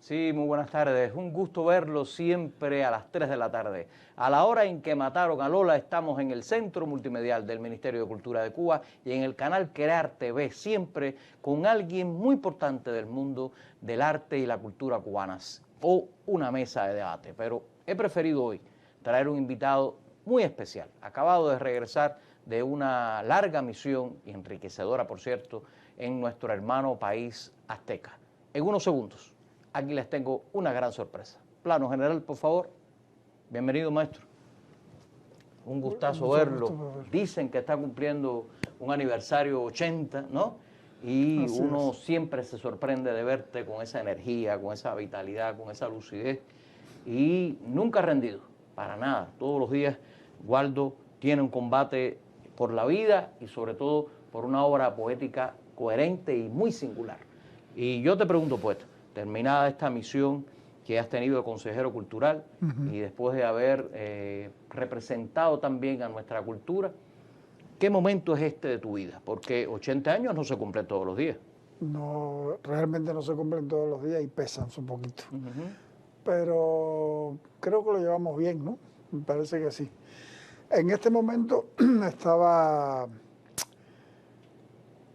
Sí, muy buenas tardes. Un gusto verlo siempre a las 3 de la tarde. A la hora en que mataron a Lola, estamos en el Centro Multimedial del Ministerio de Cultura de Cuba y en el canal Crear TV, siempre con alguien muy importante del mundo del arte y la cultura cubanas, o una mesa de debate. Pero he preferido hoy traer un invitado muy especial, acabado de regresar de una larga misión, y enriquecedora por cierto, en nuestro hermano país azteca. En unos segundos, aquí les tengo una gran sorpresa. Plano general, por favor. Bienvenido, maestro. Un gustazo verlo. Dicen que está cumpliendo un aniversario 80, ¿no? Y Así uno es. siempre se sorprende de verte con esa energía, con esa vitalidad, con esa lucidez. Y nunca rendido, para nada. Todos los días Waldo tiene un combate por la vida y sobre todo por una obra poética coherente y muy singular. Y yo te pregunto, pues, terminada esta misión que has tenido de consejero cultural y después de haber representado también a nuestra cultura, ¿qué momento es este de tu vida? Porque 80 años no se cumplen todos los días. No, realmente no se cumplen todos los días y pesan un poquito. Pero creo que lo llevamos bien, ¿no? Me parece que sí. En este momento estaba,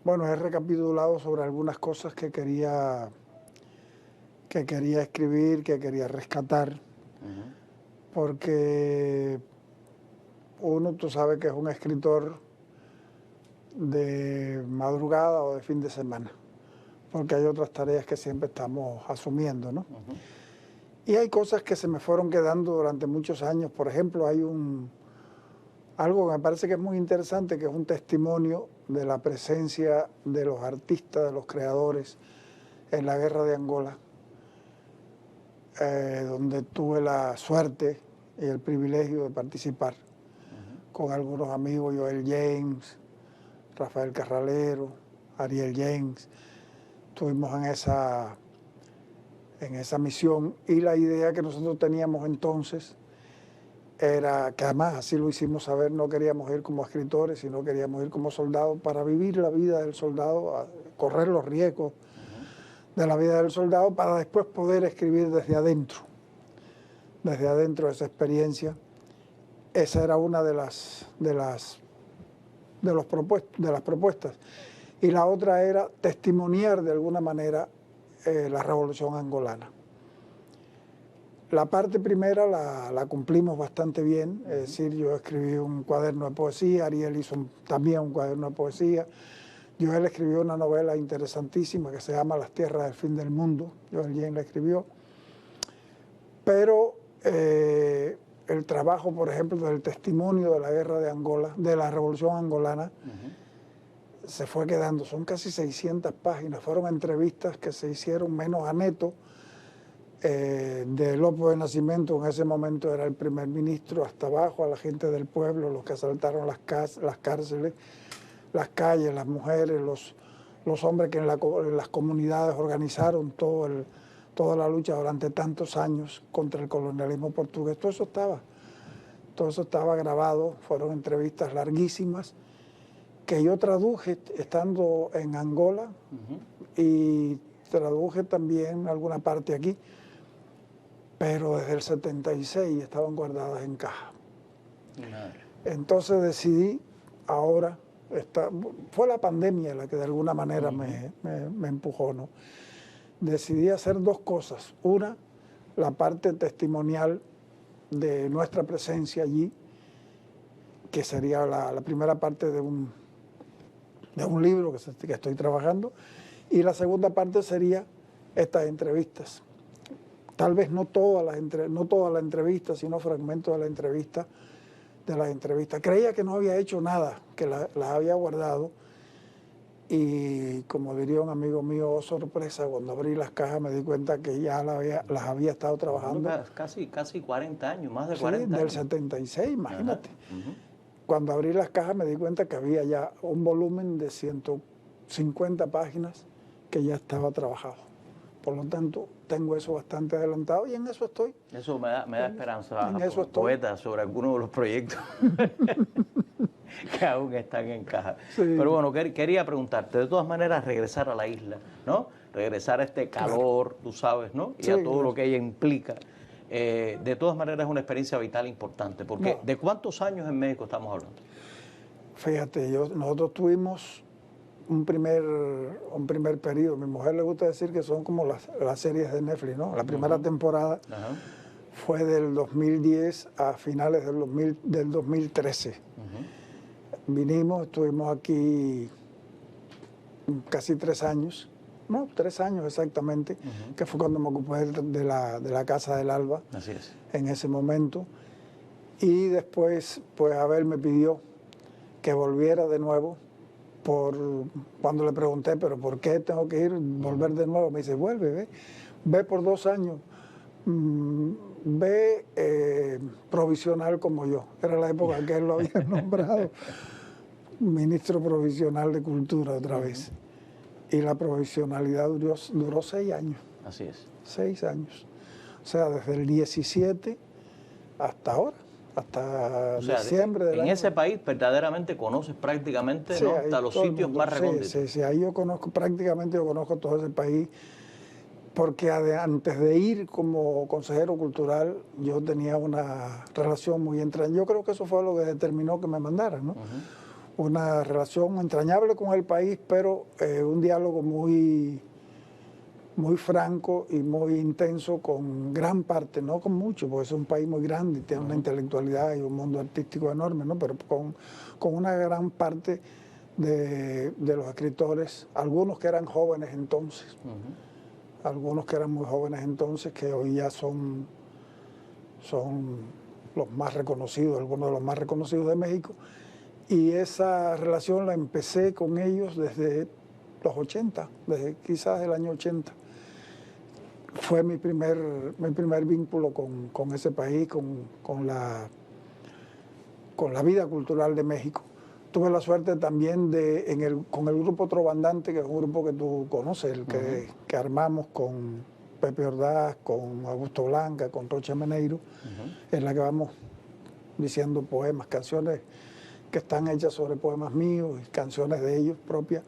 bueno, he recapitulado sobre algunas cosas que quería escribir, que quería rescatar, porque uno, tú sabes que es un escritor de madrugada o de fin de semana, porque hay otras tareas que siempre estamos asumiendo, ¿no? Y hay cosas que se me fueron quedando durante muchos años. Por ejemplo, hay algo que me parece que es muy interesante, que es un testimonio de la presencia de los artistas, de los creadores en la guerra de Angola, donde tuve la suerte y el privilegio de participar con algunos amigos, Joel James, Rafael Carralero, Ariel James. Estuvimos en esa misión y la idea que nosotros teníamos entonces era, que además así lo hicimos saber, no queríamos ir como escritores, sino queríamos ir como soldados para vivir la vida del soldado, correr los riesgos de la vida del soldado para después poder escribir desde adentro esa experiencia. Esa era una de las propuestas. Y la otra era testimoniar de alguna manera la revolución angolana. La parte primera la cumplimos bastante bien, es decir, yo escribí un cuaderno de poesía, Ariel hizo también un cuaderno de poesía, Joel escribió una novela interesantísima que se llama Las tierras del fin del mundo, Joel James la escribió, pero el trabajo, por ejemplo, del testimonio de la guerra de Angola, de la revolución angolana, se fue quedando, son casi 600 páginas, fueron entrevistas que se hicieron menos a Neto, de Lopo de Nacimiento, en ese momento era el primer ministro, hasta abajo, a la gente del pueblo, los que asaltaron las cárceles, las calles, las mujeres, los hombres que en las comunidades organizaron toda la lucha durante tantos años contra el colonialismo portugués. Todo eso estaba grabado, fueron entrevistas larguísimas que yo traduje estando en Angola y traduje también alguna parte aquí, pero desde el 76 estaban guardadas en caja. Entonces decidí ahora, fue la pandemia la que de alguna manera me empujó, ¿no? Decidí hacer dos cosas. Una, la parte testimonial de nuestra presencia allí, que sería la primera parte de un libro que estoy trabajando, y la segunda parte sería estas entrevistas. Tal vez no toda la entrevista, sino fragmentos de la entrevista. Creía que no había hecho nada, que las había guardado. Y como diría un amigo mío, oh, sorpresa, cuando abrí las cajas me di cuenta que ya las había estado trabajando. Casi 40 años, más de 40 años. Sí, del 76, imagínate. Cuando abrí las cajas me di cuenta que había ya un volumen de 150 páginas que ya estaba trabajado. Por lo tanto, tengo eso bastante adelantado y en eso estoy. Eso me da esperanza, en eso poeta, sobre algunos de los proyectos. que aún están en caja. Sí. Pero bueno, quería preguntarte, de todas maneras, regresar a la isla, ¿no? Regresar a este calor, claro, tú sabes, ¿no? Y sí, a todo claro, lo que ella implica. De todas maneras, es una experiencia vital importante, porque no. ¿de cuántos años en México estamos hablando? Fíjate, nosotros tuvimos un primer periodo. A mi mujer le gusta decir que son como las series de Netflix, ¿no? La primera temporada fue del 2010 a finales del 2013. Vinimos, estuvimos aquí casi 3 años, no, 3 años exactamente, que fue cuando me ocupé de la Casa del Alba. Así es. En ese momento. Y después, pues Abel me pidió que volviera de nuevo. Cuando le pregunté, pero ¿por qué tengo que volver de nuevo? Me dice, vuelve, ve por 2 años, ve provisional como yo. Era la época que él lo había nombrado ministro provisional de Cultura otra vez. Y la provisionalidad duró 6 años. Así es. 6 años. O sea, desde el 17 hasta ahora. Hasta diciembre del año. En ese país verdaderamente conoces prácticamente, sí, ¿no? Hasta los sitios más recónditos. Sí, ahí yo conozco todo ese país, porque antes de ir como consejero cultural yo tenía una relación muy entrañable. Yo creo que eso fue lo que determinó que me mandaran, ¿no? Una relación entrañable con el país, pero un diálogo muy franco y muy intenso con gran parte, no con mucho, porque es un país muy grande y tiene una intelectualidad y un mundo artístico enorme, ¿no? Pero con una gran parte de los escritores, algunos que eran jóvenes entonces, algunos que eran muy jóvenes entonces, que hoy ya son los más reconocidos, algunos de los más reconocidos de México, y esa relación la empecé con ellos desde los 80, desde quizás el año 80. Fue mi primer vínculo con ese país, con la vida cultural de México. Tuve la suerte también con el grupo Trovandante, que es un grupo que tú conoces, que armamos con Pepe Ordaz, con Augusto Blanca, con Rocha Meneiro, en la que vamos diciendo poemas, canciones que están hechas sobre poemas míos, canciones de ellos propias.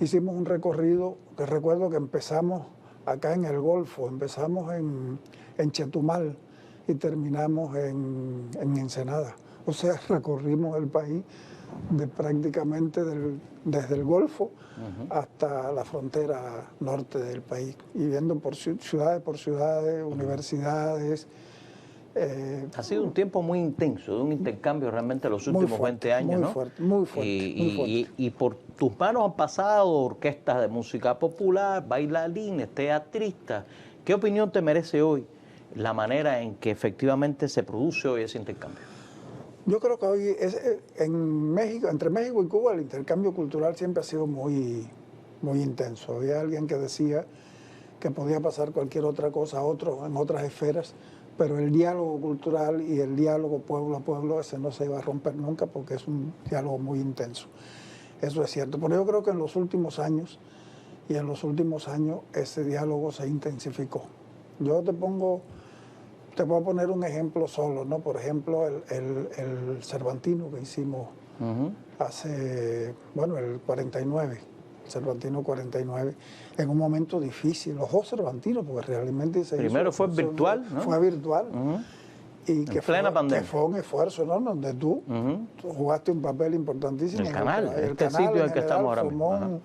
Hicimos un recorrido que recuerdo que empezamos acá en el Golfo, empezamos en Chetumal y terminamos en Ensenada. O sea, recorrimos el país prácticamente desde el Golfo hasta la frontera norte del país, y viendo por ciudades, universidades. Ha sido un tiempo muy intenso, de un intercambio realmente los últimos 20 años, ¿no? Muy fuerte. Y por tus manos han pasado orquestas de música popular, bailarines, teatristas. ¿Qué opinión te merece hoy la manera en que efectivamente se produce hoy ese intercambio? Yo creo que hoy en México, entre México y Cuba, el intercambio cultural siempre ha sido muy intenso. Había alguien que decía que podía pasar cualquier otra cosa en otras esferas, pero el diálogo cultural y el diálogo pueblo a pueblo, ese no se iba a romper nunca, porque es un diálogo muy intenso. Eso es cierto. Pero yo creo que en los últimos años ese diálogo se intensificó. Yo te puedo poner un ejemplo solo, ¿no? Por ejemplo, el Cervantino que hicimos hace, el 49. Cervantino 49, en un momento difícil, los dos Cervantinos, porque realmente primero fue virtual, ¿no? Fue virtual, y que plena pandemia. Que fue un esfuerzo, ¿no? Donde tú jugaste un papel importantísimo. El canal, este sitio en el que estamos ahora mismo.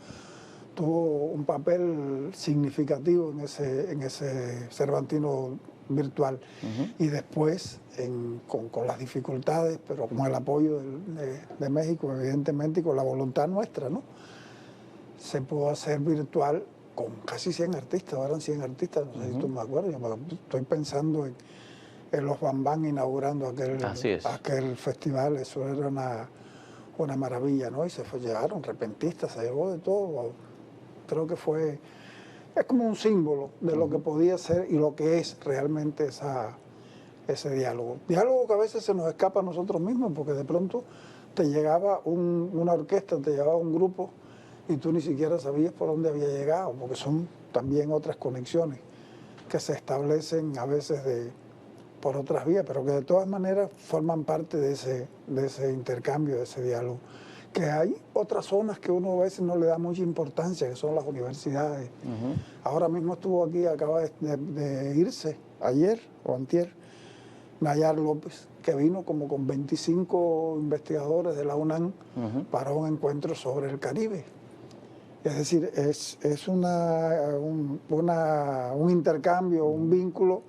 Tuvo un papel significativo en ese Cervantino virtual. Y después, con las dificultades, pero con el apoyo de México, evidentemente, y con la voluntad nuestra, ¿no? Se pudo hacer virtual con casi 100 artistas, eran 100 artistas, no sé si tú me acuerdas, estoy pensando en los Bambán inaugurando aquel festival, eso era una maravilla, ¿no? Y llegaron repentistas, se llevó de todo, creo que es como un símbolo de lo que podía ser y lo que es realmente ese diálogo. Diálogo que a veces se nos escapa a nosotros mismos, porque de pronto te llegaba una orquesta, te llegaba un grupo, y tú ni siquiera sabías por dónde había llegado, porque son también otras conexiones que se establecen a veces por otras vías, pero que de todas maneras forman parte de ese intercambio, de ese diálogo. Que hay otras zonas que uno a veces no le da mucha importancia, que son las universidades. Ahora mismo estuvo aquí, acaba de irse, ayer o antier, Nayar López, que vino como con 25 investigadores de la UNAM para un encuentro sobre el Caribe. Es decir, es un intercambio, un vínculo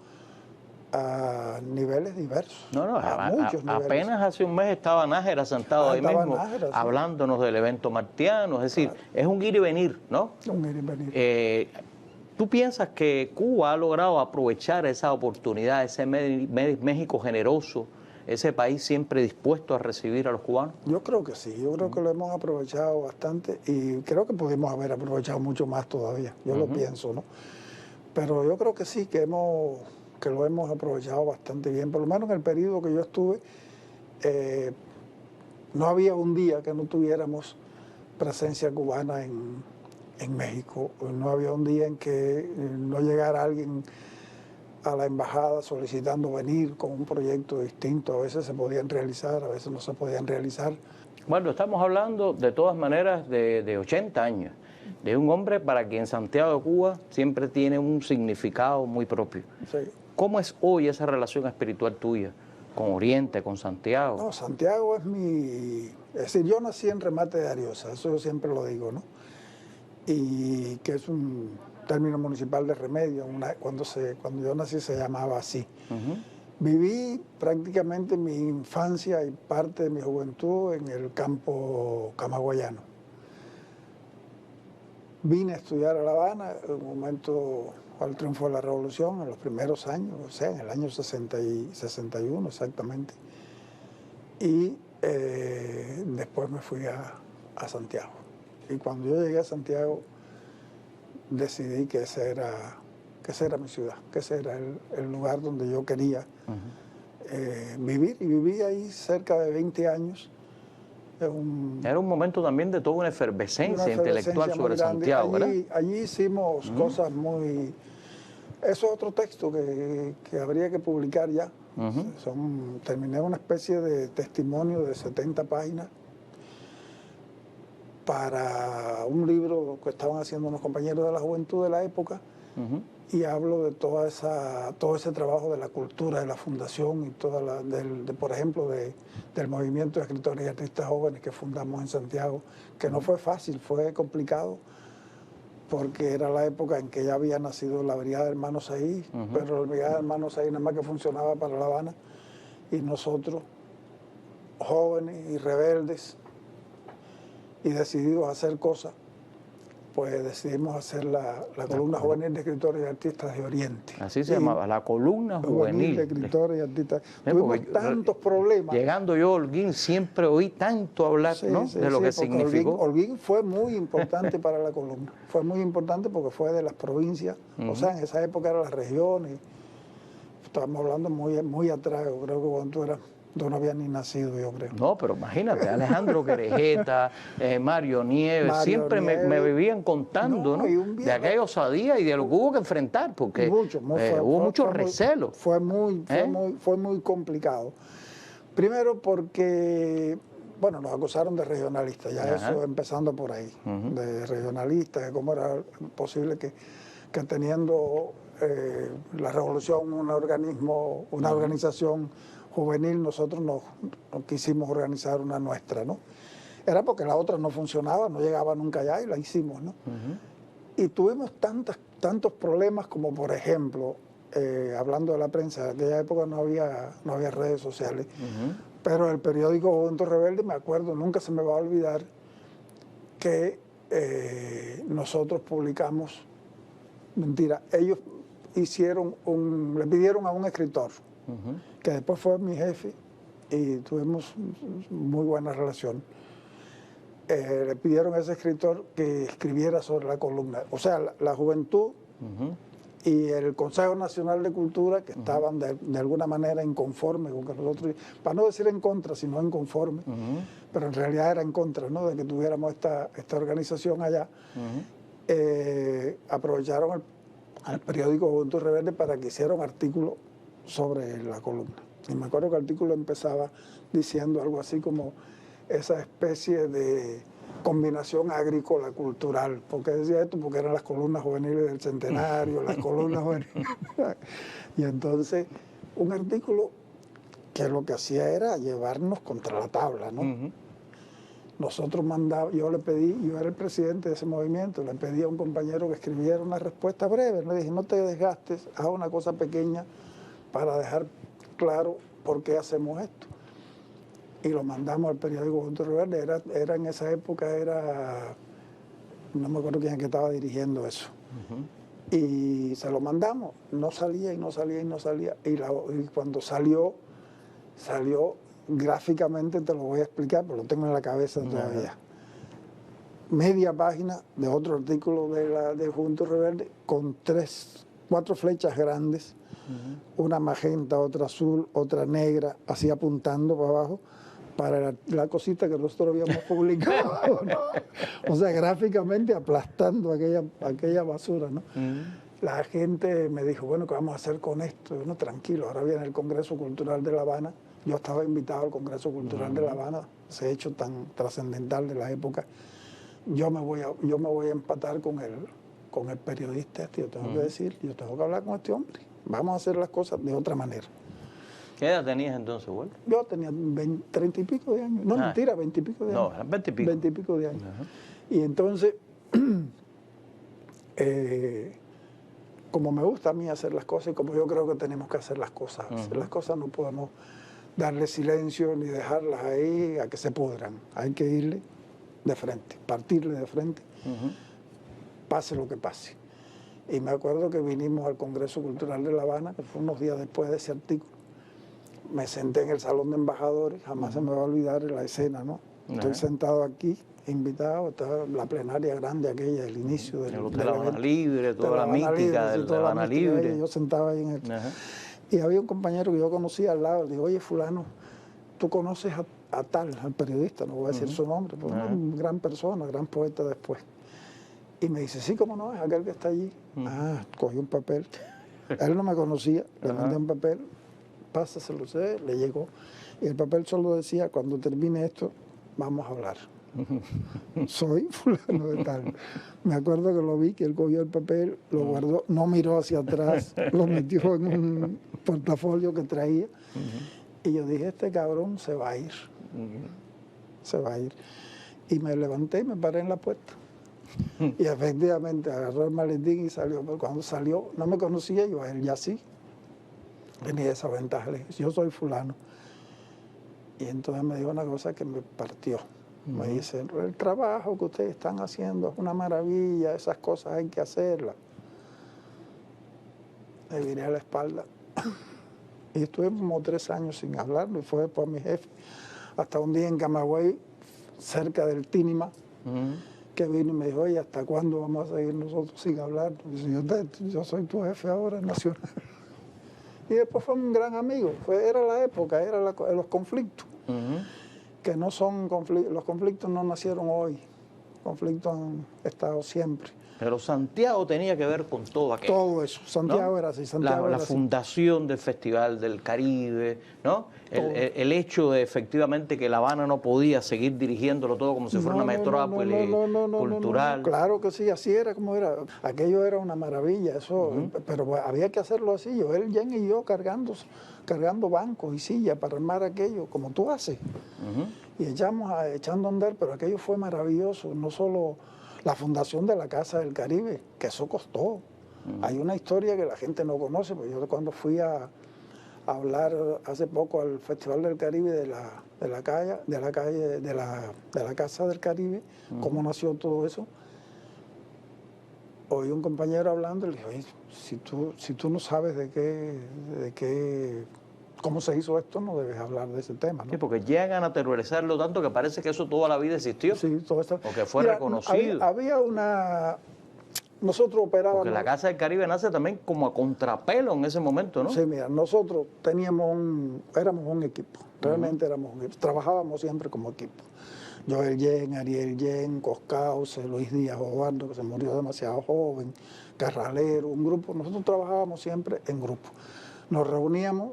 a niveles diversos. Muchos niveles. Apenas hace un mes estaba Nájera sentado ahí mismo, Nájera, sí, hablándonos del evento martiano. Es decir, claro, es un ir y venir, ¿no? Un ir y venir. ¿Tú piensas que Cuba ha logrado aprovechar esa oportunidad, ese México generoso, ese país siempre dispuesto a recibir a los cubanos? Yo creo que sí, yo creo que lo hemos aprovechado bastante y creo que pudimos haber aprovechado mucho más todavía, yo lo pienso, ¿no? Pero yo creo que sí, que lo hemos aprovechado bastante bien, por lo menos en el periodo que yo estuve, no había un día que no tuviéramos presencia cubana en México, no había un día en que no llegara alguien a la embajada solicitando venir con un proyecto distinto. A veces se podían realizar, a veces no se podían realizar. Bueno, estamos hablando de todas maneras de 80 años, de un hombre para quien Santiago de Cuba siempre tiene un significado muy propio. Sí. ¿Cómo es hoy esa relación espiritual tuya con Oriente, con Santiago? No, Santiago es es decir, yo nací en Remate de Ariosa, eso yo siempre lo digo, ¿no? Y que es un término municipal de Remedio, cuando yo nací se llamaba así. Viví prácticamente mi infancia y parte de mi juventud en el campo camagüeyano. Vine a estudiar a La Habana en un momento al triunfo de la Revolución, en los primeros años, o sea, en el año 60 y 61 exactamente. Y después me fui a Santiago. Y cuando yo llegué a Santiago, decidí que esa era mi ciudad, que ese era el lugar donde yo quería vivir. Y viví ahí cerca de 20 años. Era un momento también de toda una efervescencia intelectual sobre Santiago, ¿verdad? Allí hicimos cosas muy... Eso es otro texto que habría que publicar ya. Terminé una especie de testimonio de 70 páginas para un libro que estaban haciendo unos compañeros de la juventud de la época, y hablo de todo ese trabajo de la cultura, de la fundación y por ejemplo, del movimiento de escritores y artistas jóvenes que fundamos en Santiago, que no fue fácil, fue complicado, porque era la época en que ya había nacido la Brigada de Hermanos ahí, pero la Brigada de Hermanos ahí nada más que funcionaba para La Habana, y nosotros, jóvenes y rebeldes, y decididos a hacer cosas, pues decidimos hacer la columna juvenil de escritores y artistas de Oriente. Así se llamaba, la columna juvenil de escritores y artistas. Tuvimos tantos problemas. Llegando yo a Holguín siempre oí tanto hablar, ¿no? De lo que significó. Holguín fue muy importante para la columna. Fue muy importante porque fue de las provincias, o sea, en esa época eran las regiones. Estábamos hablando muy atrás, yo creo que cuando tú no habías ni nacido, yo creo. No, pero imagínate, Alejandro Querejeta, Mario Nieves, siempre me vivían contando, ¿no? De aquella osadía y de lo que hubo que enfrentar, porque hubo mucho recelo. Fue muy complicado. Primero porque, bueno, nos acusaron de regionalistas, ya eso empezando por ahí, de regionalistas, de cómo era posible que teniendo la revolución una organización juvenil, nosotros nos quisimos organizar una nuestra, ¿no? Era porque la otra no funcionaba, no llegaba nunca allá y la hicimos, ¿no? Y tuvimos tantos problemas como, por ejemplo, hablando de la prensa, en aquella época no había redes sociales, pero el periódico Juventud Rebelde, me acuerdo, nunca se me va a olvidar que nosotros publicamos, mentira, ellos le pidieron a un escritor, que después fue mi jefe y tuvimos muy buena relación. Le pidieron a ese escritor que escribiera sobre la columna. O sea, la juventud y el Consejo Nacional de Cultura, que estaban de alguna manera inconformes con que nosotros, para no decir en contra, sino inconformes, pero en realidad era en contra, ¿no?, de que tuviéramos esta organización allá, aprovecharon al periódico Juventud Rebelde para que hiciera un artículo sobre la columna. Y me acuerdo que el artículo empezaba diciendo algo así como esa especie de combinación agrícola cultural. ¿Por qué decía esto? Porque eran las columnas juveniles del centenario, las columnas juveniles. Y entonces, un artículo que lo que hacía era llevarnos contra la tabla, ¿no? Nosotros mandábamos, yo le pedí, yo era el presidente de ese movimiento, le pedí a un compañero que escribiera una respuesta breve. Le dije, no te desgastes, haz una cosa pequeña para dejar claro por qué hacemos esto. Y lo mandamos al periódico Juventud Rebelde. Era en esa época, no me acuerdo quién es que estaba dirigiendo eso. Y se lo mandamos. No salía y no salía y no salía. Y cuando salió gráficamente, te lo voy a explicar, pero lo tengo en la cabeza todavía. Media página de otro artículo de Juventud Rebelde con 4 flechas grandes, una magenta, otra azul, otra negra, así apuntando para abajo, para la cosita que nosotros habíamos publicado, ¿no? O sea, gráficamente aplastando aquella basura, ¿no? La gente me dijo, bueno, ¿qué vamos a hacer con esto? Bueno, tranquilo, ahora viene el Congreso Cultural de La Habana. Yo estaba invitado al Congreso Cultural de La Habana, ese hecho tan trascendental de la época. Yo me voy a empatar con el periodista este, yo tengo que decir, yo tengo que hablar con este hombre. Vamos a hacer las cosas de otra manera. ¿Qué edad tenías entonces, Walter? Yo tenía 30 y pico de años. No, mentira, 20 y pico de años. No, 20 y pico. 20 y pico de años. Y entonces, como me gusta a mí hacer las cosas y como yo creo que tenemos que hacer las cosas, hacer las cosas no podemos darle silencio ni dejarlas ahí a que se pudran. Hay que irle de frente, partirle de frente, pase lo que pase. Y me acuerdo que vinimos al Congreso Cultural de La Habana, que fue unos días después de ese artículo. Me senté en el salón de embajadores, jamás se me va a olvidar la escena, ¿no? Estoy sentado aquí, invitado, estaba la plenaria grande aquella, el inicio del evento. De La Habana Libre, toda la mística de La Habana Libre. Yo sentaba ahí en el... Y había un compañero que yo conocía al lado, le digo, oye, fulano, ¿tú conoces a tal, al periodista? No voy a decir su nombre, pero una gran persona, gran poeta después. Y me dice, sí, cómo no, es aquel que está allí. Cogí un papel. Él no me conocía, le mandé un papel, pásaselo, le llegó. Y el papel solo decía, cuando termine esto, vamos a hablar. Soy fulano de tal. Me acuerdo que lo vi, que él cogió el papel, lo guardó, no miró hacia atrás, lo metió en un portafolio que traía. Y yo dije, este cabrón se va a ir. Se va a ir. Y me levanté y me paré en la puerta. Y efectivamente agarró el maletín y salió. Pero cuando salió, no me conocía yo, a él ya sí. Tenía esa ventaja. Le dije, yo soy fulano. Y entonces me dijo una cosa que me partió. Me dice, el trabajo que ustedes están haciendo es una maravilla, esas cosas hay que hacerlas. Le viré a la espalda. Y estuve como 3 años sin hablarlo, y fue por mi jefe. Hasta un día en Camagüey, cerca del Tínima, que vino y me dijo, oye, ¿hasta cuándo vamos a seguir nosotros sin hablar? Y dice, yo soy tu jefe ahora nacional. Y después fue un gran amigo. Era la época, eran los conflictos. Que no son conflictos, los conflictos no nacieron hoy, los conflictos han estado siempre. Pero Santiago tenía que ver con todo aquello. Todo eso, Santiago, ¿no? Era así, Santiago la fundación del Festival del Caribe, ¿no? El hecho de efectivamente que La Habana no podía seguir dirigiéndolo todo como si fuera una metrópoli cultural. Claro que sí, así era como era. Aquello era una maravilla, eso, pero había que hacerlo así. Joel, Jen y yo cargando bancos y sillas para armar aquello, como tú haces. Y echando a andar, pero aquello fue maravilloso, no solo la fundación de la Casa del Caribe, que eso costó. Hay una historia que la gente no conoce, porque yo cuando fui a hablar hace poco al Festival del Caribe de la Casa del Caribe, cómo nació todo eso, oí un compañero hablando y le dije, oye, si tú no sabes cómo se hizo esto, no debes hablar de ese tema, ¿no? Sí, porque llegan a terrorizarlo tanto que parece que eso toda la vida existió. Sí, todo esto. O que fue reconocido. Había una... Nosotros operábamos... Porque la Casa del Caribe nace también como a contrapelo en ese momento, ¿no? Sí, mira, nosotros éramos un equipo. Realmente éramos un equipo. Trabajábamos siempre como equipo. Joel Yen, Ariel Yen, Coscauce, Luis Díaz Obardo, que se murió demasiado joven, Carralero, un grupo. Nosotros trabajábamos siempre en grupo. Nos reuníamos,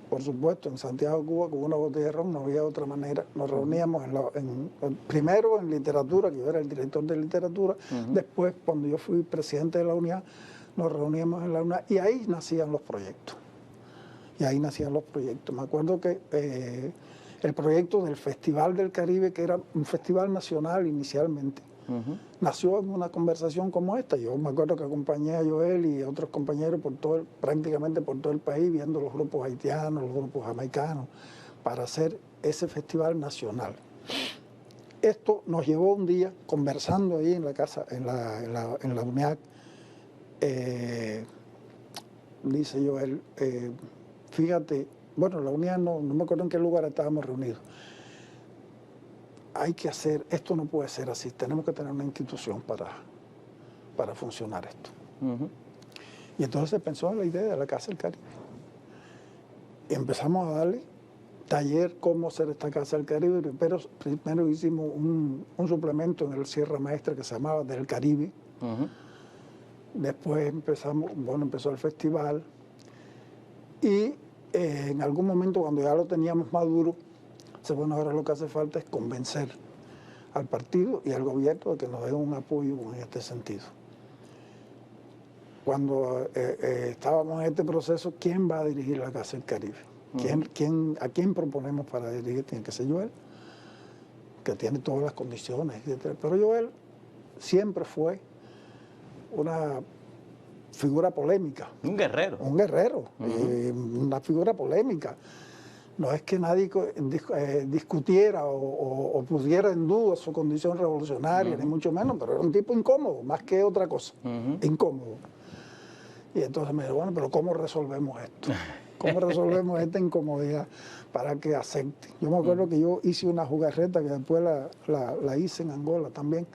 por supuesto, en Santiago de Cuba, con una botella de ron, no había otra manera. Nos reuníamos primero en literatura, que yo era el director de literatura, después, cuando yo fui presidente de la UNIA, nos reuníamos en la UNIA y ahí nacían los proyectos. Me acuerdo que el proyecto del Festival del Caribe, que era un festival nacional inicialmente, nació en una conversación como esta. Yo me acuerdo que acompañé a Joel y otros compañeros prácticamente por todo el país, viendo los grupos haitianos, los grupos jamaicanos, para hacer ese festival nacional. Esto nos llevó un día, conversando ahí en la casa, en la UNIAC, dice Joel, fíjate, bueno, la UNIAC no me acuerdo en qué lugar estábamos reunidos. Hay que hacer, esto no puede ser así, tenemos que tener una institución para funcionar esto. Y entonces se pensó en la idea de la Casa del Caribe. Y empezamos a darle taller cómo hacer esta Casa del Caribe, pero primero hicimos un suplemento en el Sierra Maestra que se llamaba Del Caribe. Después empezó el festival y en algún momento cuando ya lo teníamos maduro, bueno, ahora lo que hace falta es convencer al partido y al gobierno de que nos den un apoyo en este sentido. Cuando estábamos en este proceso, ¿quién va a dirigir la Casa del Caribe? ¿A quién proponemos para dirigir? Tiene que ser Joel, que tiene todas las condiciones, etc. Pero Joel siempre fue una figura polémica. Un guerrero. Un guerrero, una figura polémica. No es que nadie discutiera o pusiera en duda su condición revolucionaria, ni mucho menos, pero era un tipo incómodo, más que otra cosa, incómodo. Y entonces me dijo, bueno, pero ¿cómo resolvemos esto? ¿Cómo resolvemos esta incomodidad para que acepte? Yo me acuerdo que yo hice una jugarreta que después la hice en Angola también.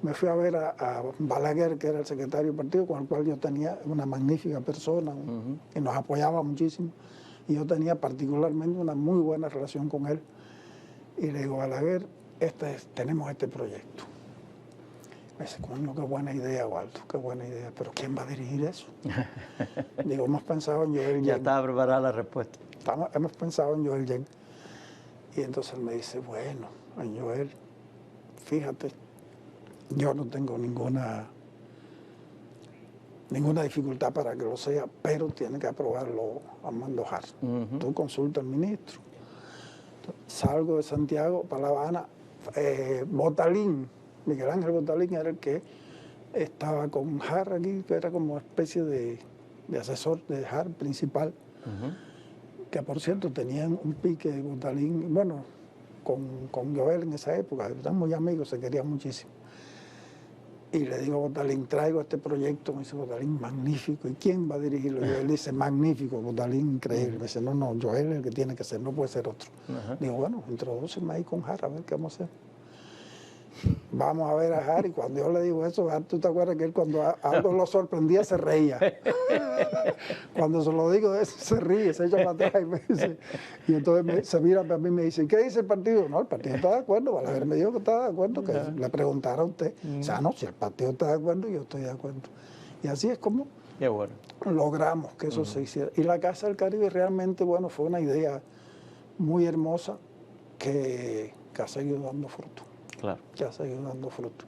Me fui a ver a Balaguer, que era el secretario del partido, con el cual yo tenía una magnífica persona, que nos apoyaba muchísimo. Y yo tenía particularmente una muy buena relación con él. Y le digo, Balaguer, tenemos este proyecto. Me dice, coño, qué buena idea, Waldo, qué buena idea. Pero ¿quién va a dirigir eso? Digo, hemos pensado en Joel Yen. Ya estaba preparada la respuesta. Hemos pensado en Joel Yen. Y entonces él me dice, bueno, Joel, fíjate, yo no tengo ninguna dificultad para que lo sea, pero tiene que aprobarlo Armando Jar. Tú consulta al ministro. Salgo de Santiago para La Habana. Botalín, Miguel Ángel Botalín era el que estaba con Jar aquí, que era como una especie de asesor de Jar principal, que por cierto tenían un pique de Botalín, bueno, con Joel en esa época, eran muy amigos, se querían muchísimo. Y le digo a Botalín, traigo este proyecto. Me dice, Botalín, magnífico. ¿Y quién va a dirigirlo? Joel dice, magnífico, Botalín, increíble. Me dice, no, Joel es el que tiene que ser, no puede ser otro. Digo, bueno, introdúceme ahí con Jar, a ver qué vamos a hacer. Vamos a ver a Jar, y cuando yo le digo eso, Jar, ¿tú te acuerdas que él cuando algo lo sorprendía se reía? Cuando se lo digo, se ríe, se echa para atrás y me dice, y entonces se mira para mí y me dice, ¿qué dice el partido? No, el partido está de acuerdo. Balaguer me dijo que estaba de acuerdo, que le preguntara a usted. O sea, no, si el partido está de acuerdo, yo estoy de acuerdo. Y así es como logramos que eso se hiciera. Y la Casa del Caribe realmente, bueno, fue una idea muy hermosa que ha seguido dando fruto. Claro. Que ha seguido dando fruto.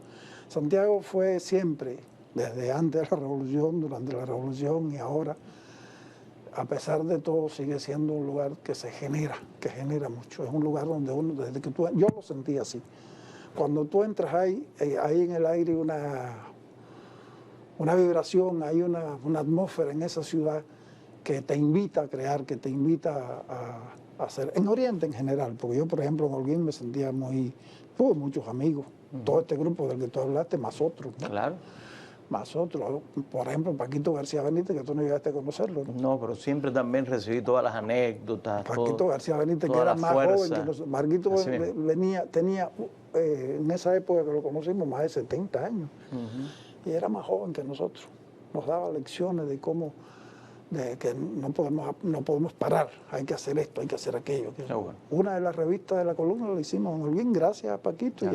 Santiago fue siempre, desde antes de la Revolución, durante la Revolución y ahora, a pesar de todo, sigue siendo un lugar que genera mucho. Es un lugar donde uno, desde que yo lo sentí así. Cuando tú entras ahí en el aire una vibración, hay una atmósfera en esa ciudad que te invita a crear, que te invita a hacer. En Oriente en general, porque yo, por ejemplo, en Holguín me sentía tuve muchos amigos, todo este grupo del que tú hablaste, más otros, ¿no? Claro. Más otros, por ejemplo, Paquito García Benítez, que tú no llegaste a conocerlo, ¿no? No, pero siempre también recibí todas las anécdotas. Paquito García Benítez, que era más joven que nosotros. Marquito tenía, en esa época que lo conocimos, más de 70 años. Y era más joven que nosotros. Nos daba lecciones de cómo, de que no podemos parar, hay que hacer esto, hay que hacer aquello. Una de las revistas de la columna la hicimos muy bien, gracias a Paquito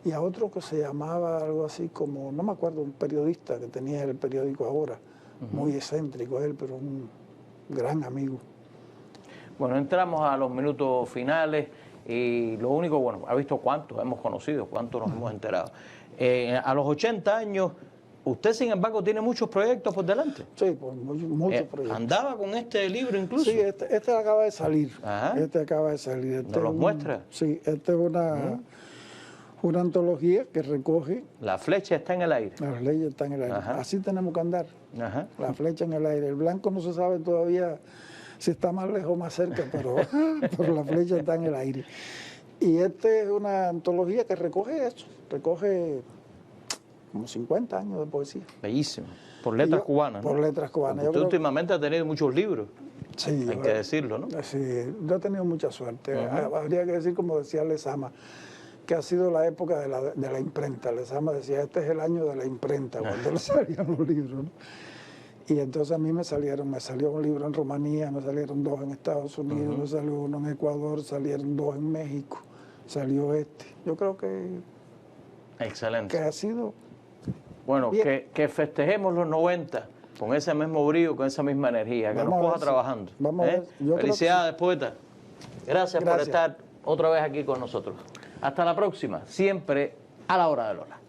y a otro que se llamaba algo así como, no me acuerdo, un periodista que tenía el periódico ahora, muy excéntrico él, pero un gran amigo. Bueno, entramos a los minutos finales y lo único, bueno, ¿ha visto cuántos hemos conocido, cuántos nos hemos enterado? A los 80 años, usted sin embargo tiene muchos proyectos por delante. Sí, pues muchos proyectos. ¿Andaba con este libro incluso? Sí, este acaba de salir. Ajá. Este acaba de salir. ¿Nos los muestra? Sí, esta es una antología que recoge. La flecha está en el aire. Las leyes están en el aire. Ajá. Así tenemos que andar. Ajá. La flecha en el aire. El blanco no se sabe todavía si está más lejos o más cerca, pero la flecha está en el aire. Y esta es una antología que recoge eso. Recoge como 50 años de poesía. Bellísimo. Por letras cubanas, ¿no? Por letras cubanas. Usted últimamente ha tenido muchos libros. Sí, hay que decirlo, ¿no? Sí, yo he tenido mucha suerte. Habría que decir, como decía Lezama, que ha sido la época de la imprenta. Lezama decía, este es el año de la imprenta, cuando le salían los libros, ¿no? Y entonces a mí me salió un libro en Rumanía, me salieron 2 en Estados Unidos, me salió 1 en Ecuador, salieron 2 en México, salió este. Yo creo que excelente. Que ha sido... Bueno, que festejemos los 90 con ese mismo brillo, con esa misma energía, que nos coja trabajando. Vamos a ver. Felicidades, poeta. Gracias por estar otra vez aquí con nosotros. Hasta la próxima, siempre a la hora de Lola.